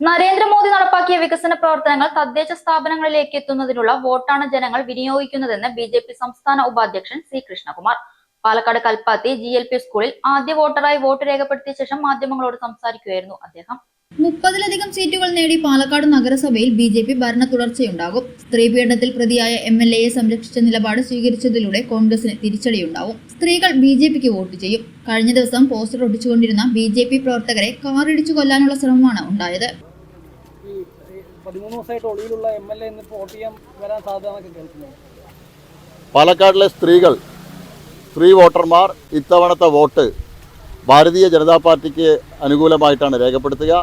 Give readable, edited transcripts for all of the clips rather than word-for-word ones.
നരേന്ദ്രമോദി നടപ്പാക്കിയ വികസന പ്രവർത്തനങ്ങൾ തദ്ദേശ സ്ഥാപനങ്ങളിലേക്ക് എത്തുന്നതിനുള്ള വോട്ടാണ് ജനങ്ങൾ വിനിയോഗിക്കുന്നതെന്ന് ബിജെപി സംസ്ഥാന ഉപാധ്യക്ഷൻ സി കൃഷ്ണകുമാർ പാലക്കാട് കൽപ്പാത്തി GLP സ്കൂളിൽ ആദ്യ വോട്ടറായി വോട്ട് രേഖപ്പെടുത്തിയ ശേഷം മാധ്യമങ്ങളോട് സംസാരിക്കുകയായിരുന്നു അദ്ദേഹം. 30-ലധികം സീറ്റുകൾ നേടി പാലക്കാട് നഗരസഭയിൽ BJP ഭരണ തുടർച്ചയുണ്ടാകും. സ്ത്രീപീഡനത്തിൽ പ്രതിയായ MLAയെ സംരക്ഷിച്ച നിലപാട് സ്വീകരിച്ചതിലൂടെ കോൺഗ്രസിന് തിരിച്ചടിയുണ്ടാവും. സ്ത്രീകൾ BJPക്ക് വോട്ട് ചെയ്യും. കഴിഞ്ഞ ദിവസം പോസ്റ്റർ ഒട്ടിച്ചുകൊണ്ടിരുന്ന BJP പ്രവർത്തകരെ കാറിടിച്ചു കൊല്ലാനുള്ള ശ്രമമാണ് ഉണ്ടായത്. 13 ദിവസമായിട്ട് ഒളിയിലുള്ള MLA എന്നിട്ട് വോട്ട് ചെയ്യാൻ വരാൻ സാധ്യതയൊക്കെ കേൾക്കുന്നത്. പാലക്കാടിലെ സ്ത്രീ വോട്ടർമാർ ഇത്തവണത്തെ വോട്ട് ഭാരതീയ ജനതാ പാർട്ടിക്ക് അനുകൂലമായിട്ടാണ് രേഖപ്പെടുത്തുക.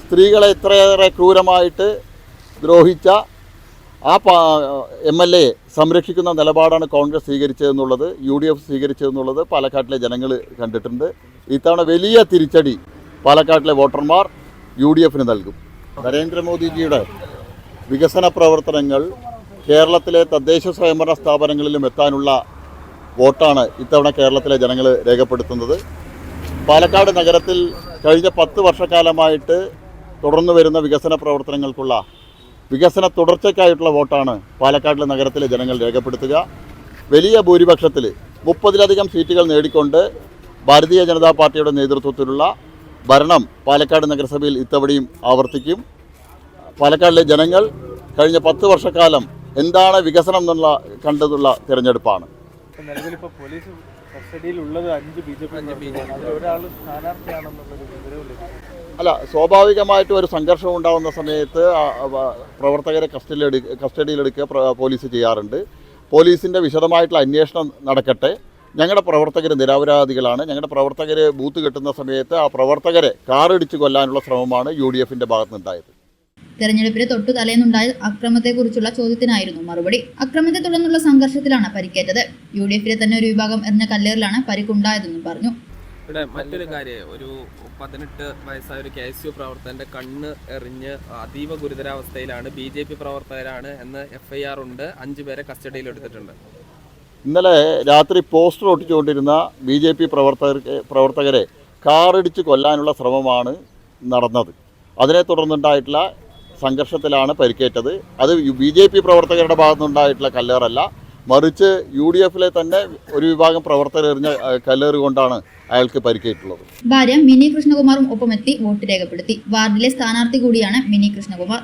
സ്ത്രീകളെ ഇത്രയേറെ ക്രൂരമായിട്ട് ദ്രോഹിച്ച ആ MLA സംരക്ഷിക്കുന്ന നിലപാടാണ് കോൺഗ്രസ് സ്വീകരിച്ചതെന്നുള്ളത്, UDF സ്വീകരിച്ചതെന്നുള്ളത് പാലക്കാട്ടിലെ ജനങ്ങൾ കണ്ടിട്ടുണ്ട്. ഇത്തവണ വലിയ തിരിച്ചടി പാലക്കാട്ടിലെ വോട്ടർമാർ UDFന് നൽകും. നരേന്ദ്രമോദിജിയുടെ വികസന പ്രവർത്തനങ്ങൾ കേരളത്തിലെ തദ്ദേശ സ്വയംഭരണ സ്ഥാപനങ്ങളിലും എത്താനുള്ള വോട്ടാണ് ഇത്തവണ കേരളത്തിലെ ജനങ്ങൾ രേഖപ്പെടുത്തുന്നത്. പാലക്കാട് നഗരത്തിൽ കഴിഞ്ഞ 10 വർഷക്കാലമായിട്ട് തുടർന്നു വരുന്ന വികസന പ്രവർത്തനങ്ങൾക്കുള്ള വികസന തുടർച്ചയ്ക്കായിട്ടുള്ള വോട്ടാണ് പാലക്കാട് നഗരത്തിലെ ജനങ്ങൾ രേഖപ്പെടുത്തുക. വലിയ ഭൂരിപക്ഷത്തിൽ 30-ലധികം സീറ്റുകൾ നേടിക്കൊണ്ട് ഭാരതീയ ജനതാ പാർട്ടിയുടെ നേതൃത്വത്തിലുള്ള ഭരണം പാലക്കാട് നഗരസഭയിൽ ഇത്തവണയും ആവർത്തിക്കും. പാലക്കാടിലെ ജനങ്ങൾ കഴിഞ്ഞ 10 വർഷക്കാലം എന്താണ് വികസനം എന്നുള്ള കണ്ടതുള്ള തിരഞ്ഞെടുപ്പാണ്. നിലവിലിപ്പോൾ പോലീസ് കസ്റ്റഡിയിലുള്ളത് 5 BJP ഒരാൾ സ്ഥാനാർത്ഥിയാണെന്നുള്ളൊരു വിവരമില്ല. അല്ല, സ്വാഭാവികമായിട്ടും ഒരു സംഘർഷം ഉണ്ടാകുന്ന സമയത്ത് പ്രവർത്തകരെ കസ്റ്റഡിയിലെടുക്കുക പോലീസ് ചെയ്യാറുണ്ട്. പോലീസിൻ്റെ വിശദമായിട്ടുള്ള അന്വേഷണം നടക്കട്ടെ. ഞങ്ങളുടെ പ്രവർത്തകർ നിരപരാധികളാണ്. ഞങ്ങളുടെ പ്രവർത്തകർ ബൂത്ത് കെട്ടുന്ന സമയത്ത് ആ പ്രവർത്തകരെ കാറിടിച്ച് കൊല്ലാനുള്ള ശ്രമമാണ് UDFൻ്റെ ഭാഗത്തുനിന്നുണ്ടായത്. തെരഞ്ഞെടുപ്പിന് തൊട്ടു തലേന്നുണ്ടായ അക്രമത്തെക്കുറിച്ചുള്ള ചോദ്യത്തിനായിരുന്നു മറുപടി. അക്രമത്തെ തുടർന്നുള്ള സംഘർഷത്തിലാണ് പരിക്കേറ്റത്. UDFിലെ തന്നെ ഒരു വിഭാഗം എറിഞ്ഞ കല്ലേറിലാണ് പരിക്കുണ്ടായതെന്നും പറഞ്ഞു. ഇവിടെ മറ്റൊരു കാര്യം, ഒരു 18 വയസ്സായ ഒരു KSU പ്രവർത്തകന്റെ കണ്ണ് എറിഞ്ഞ് അതീവ ഗുരുതരാവസ്ഥയിലാണ്. BJP പ്രവർത്തകരാണ് എന്ന് FIR ഉണ്ട്. 5 പേരെ കസ്റ്റഡിയിലെടുത്തിട്ടുണ്ട്. ഇന്നലെ രാത്രി പോസ്റ്റർ ഒട്ടിച്ചുകൊണ്ടിരുന്ന BJP പ്രവർത്തകരെ കാറിടിച്ച് കൊല്ലാനുള്ള ശ്രമമാണ് നടന്നത്. അതിനെ തുടർന്നുണ്ടായിട്ടുള്ള സംഘർഷത്തിലാണ് പരിക്കേറ്റത്. അത് BJP പ്രവർത്തകരുടെ ഭാഗത്തുനിന്നുണ്ടായിട്ടുള്ള കല്ലേറല്ല, മറിച്ച് UDFിലെ തന്നെ ഒരു വിഭാഗം പ്രവർത്തകർ എറിഞ്ഞ കല്ലേറ് കൊണ്ടാണ് അയാൾക്ക് പരിക്കേറ്റുള്ളത്. ഭാര്യ മിനി കൃഷ്ണകുമാറും ഒപ്പമെത്തി വോട്ട് രേഖപ്പെടുത്തി. വാർഡിലെ സ്ഥാനാർത്ഥി കൂടിയാണ് മിനി കൃഷ്ണകുമാർ.